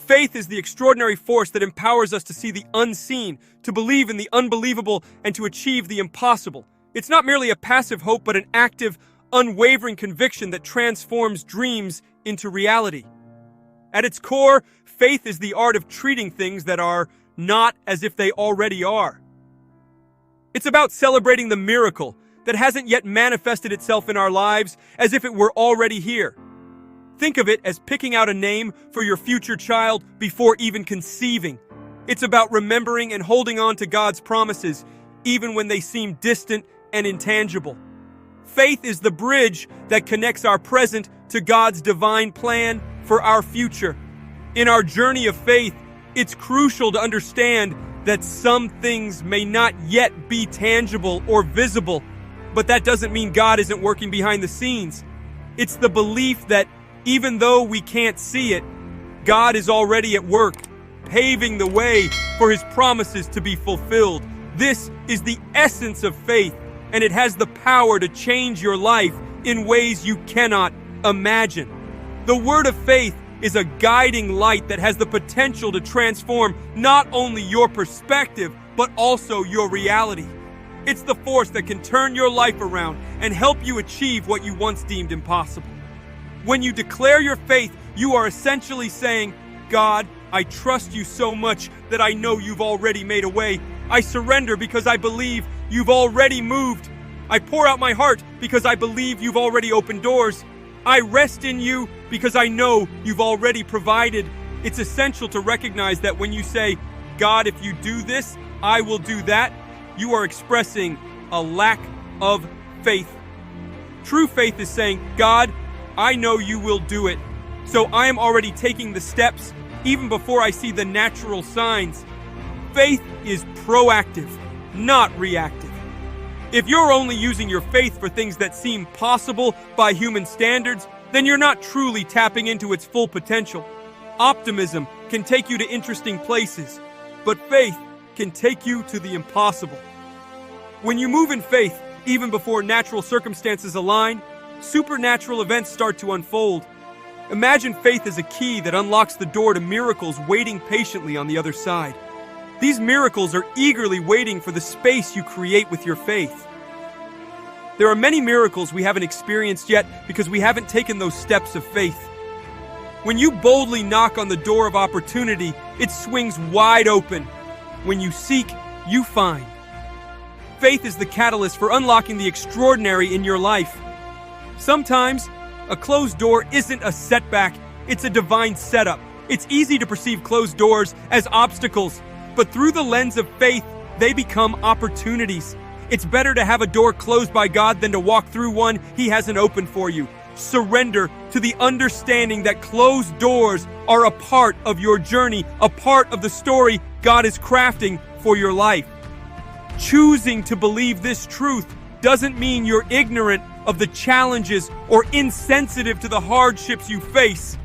Faith is the extraordinary force that empowers us to see the unseen, to believe in the unbelievable, and to achieve the impossible. It's not merely a passive hope, but an active, unwavering conviction that transforms dreams into reality. At its core, faith is the art of treating things that are not as if they already are. It's about celebrating the miracle that hasn't yet manifested itself in our lives as if it were already here. Think of it as picking out a name for your future child before even conceiving. It's about remembering and holding on to God's promises, even when they seem distant and intangible. Faith is the bridge that connects our present to God's divine plan for our future. In our journey of faith, it's crucial to understand that some things may not yet be tangible or visible, but that doesn't mean God isn't working behind the scenes. It's the belief that even though we can't see it, God is already at work, paving the way for His promises to be fulfilled. This is the essence of faith, and it has the power to change your life in ways you cannot imagine. The word of faith is a guiding light that has the potential to transform not only your perspective, but also your reality. It's the force that can turn your life around and help you achieve what you once deemed impossible. When you declare your faith, you are essentially saying, God, I trust you so much that I know you've already made a way. I surrender because I believe you've already moved. I pour out my heart because I believe you've already opened doors. I rest in you because I know you've already provided. It's essential to recognize that when you say, God, if you do this, I will do that, you are expressing a lack of faith. True faith is saying, God, I know you will do it, so I am already taking the steps even before I see the natural signs. Faith is proactive, not reactive. If you're only using your faith for things that seem possible by human standards, then you're not truly tapping into its full potential. Optimism can take you to interesting places, but faith can take you to the impossible. When you move in faith, even before natural circumstances align, supernatural events start to unfold. Imagine faith as a key that unlocks the door to miracles waiting patiently on the other side. These miracles are eagerly waiting for the space you create with your faith. There are many miracles we haven't experienced yet because we haven't taken those steps of faith. When you boldly knock on the door of opportunity, it swings wide open. When you seek, you find. Faith is the catalyst for unlocking the extraordinary in your life. Sometimes, a closed door isn't a setback, it's a divine setup. It's easy to perceive closed doors as obstacles, but through the lens of faith, they become opportunities. It's better to have a door closed by God than to walk through one He hasn't opened for you. Surrender to the understanding that closed doors are a part of your journey, a part of the story God is crafting for your life. Choosing to believe this truth doesn't mean you're ignorant of the challenges or insensitive to the hardships you face.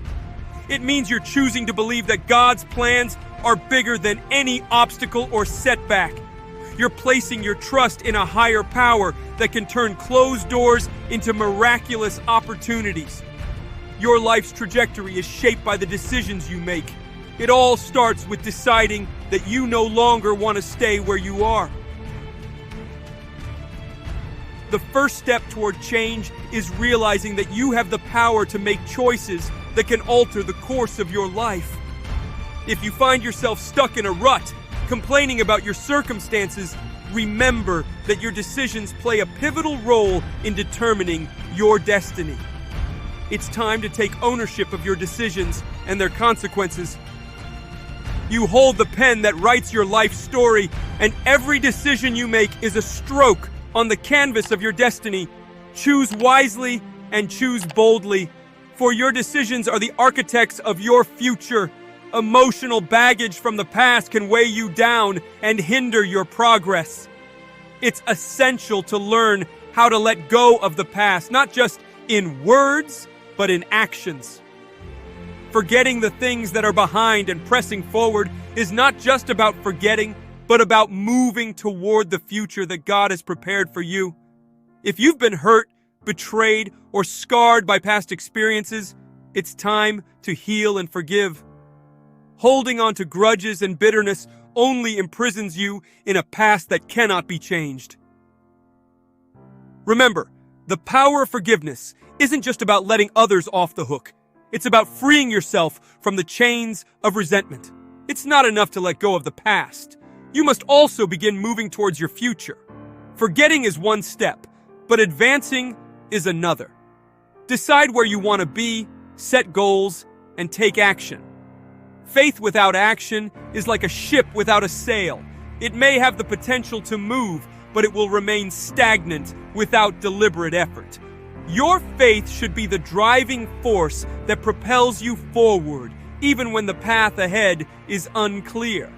It means you're choosing to believe that God's plans are bigger than any obstacle or setback. You're placing your trust in a higher power that can turn closed doors into miraculous opportunities. Your life's trajectory is shaped by the decisions you make. It all starts with deciding that you no longer want to stay where you are. The first step toward change is realizing that you have the power to make choices that can alter the course of your life. If you find yourself stuck in a rut, complaining about your circumstances, remember that your decisions play a pivotal role in determining your destiny. It's time to take ownership of your decisions and their consequences. You hold the pen that writes your life story, and every decision you make is a stroke on the canvas of your destiny. Choose wisely and choose boldly, for your decisions are the architects of your future. Emotional baggage from the past can weigh you down and hinder your progress. It's essential to learn how to let go of the past, not just in words, but in actions. Forgetting the things that are behind and pressing forward is not just about forgetting, but about moving toward the future that God has prepared for you. If you've been hurt, betrayed, or scarred by past experiences, it's time to heal and forgive. Holding on to grudges and bitterness only imprisons you in a past that cannot be changed. Remember, the power of forgiveness isn't just about letting others off the hook. It's about freeing yourself from the chains of resentment. It's not enough to let go of the past. You must also begin moving towards your future. Forgetting is one step, but advancing is another. Decide where you want to be, set goals, and take action. Faith without action is like a ship without a sail. It may have the potential to move, but it will remain stagnant without deliberate effort. Your faith should be the driving force that propels you forward, even when the path ahead is unclear.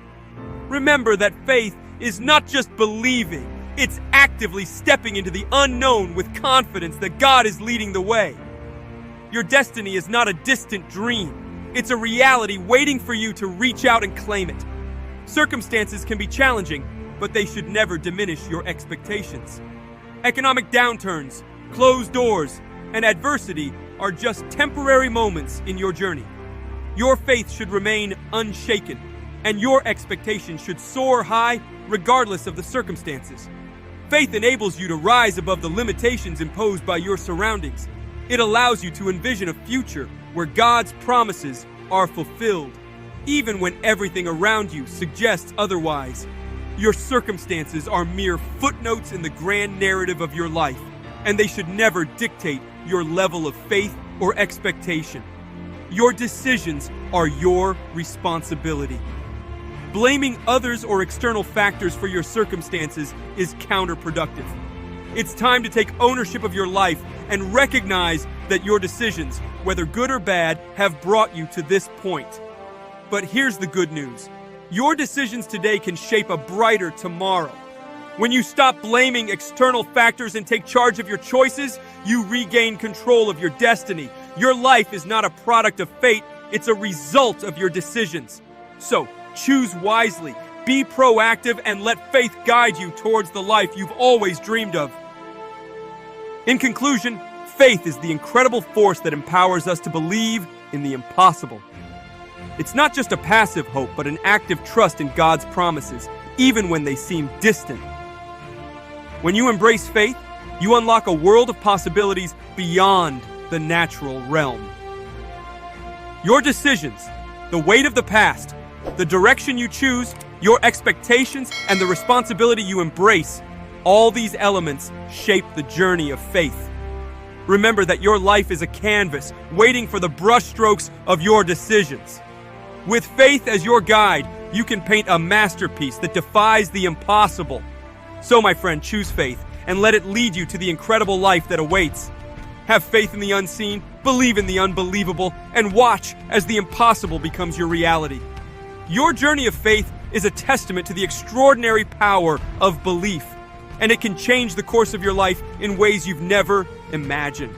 Remember that faith is not just believing, it's actively stepping into the unknown with confidence that God is leading the way. Your destiny is not a distant dream. It's a reality waiting for you to reach out and claim it. Circumstances can be challenging, but they should never diminish your expectations. Economic downturns, closed doors, and adversity are just temporary moments in your journey. Your faith should remain unshaken, and your expectations should soar high regardless of the circumstances. Faith enables you to rise above the limitations imposed by your surroundings. It allows you to envision a future where God's promises are fulfilled, even when everything around you suggests otherwise. Your circumstances are mere footnotes in the grand narrative of your life, and they should never dictate your level of faith or expectation. Your decisions are your responsibility. Blaming others or external factors for your circumstances is counterproductive. It's time to take ownership of your life and recognize that your decisions, whether good or bad, have brought you to this point. But here's the good news. Your decisions today can shape a brighter tomorrow. When you stop blaming external factors and take charge of your choices, you regain control of your destiny. Your life is not a product of fate, it's a result of your decisions. So, choose wisely, be proactive, and let faith guide you towards the life you've always dreamed of. In conclusion, faith is the incredible force that empowers us to believe in the impossible. It's not just a passive hope, but an active trust in God's promises, even when they seem distant. When you embrace faith, you unlock a world of possibilities beyond the natural realm. Your decisions, the weight of the past, the direction you choose, your expectations, and the responsibility you embrace, all these elements shape the journey of faith. Remember that your life is a canvas waiting for the brushstrokes of your decisions. With faith as your guide, you can paint a masterpiece that defies the impossible. So, my friend, choose faith and let it lead you to the incredible life that awaits. Have faith in the unseen, believe in the unbelievable, and watch as the impossible becomes your reality. Your journey of faith is a testament to the extraordinary power of belief, and it can change the course of your life in ways you've never imagined.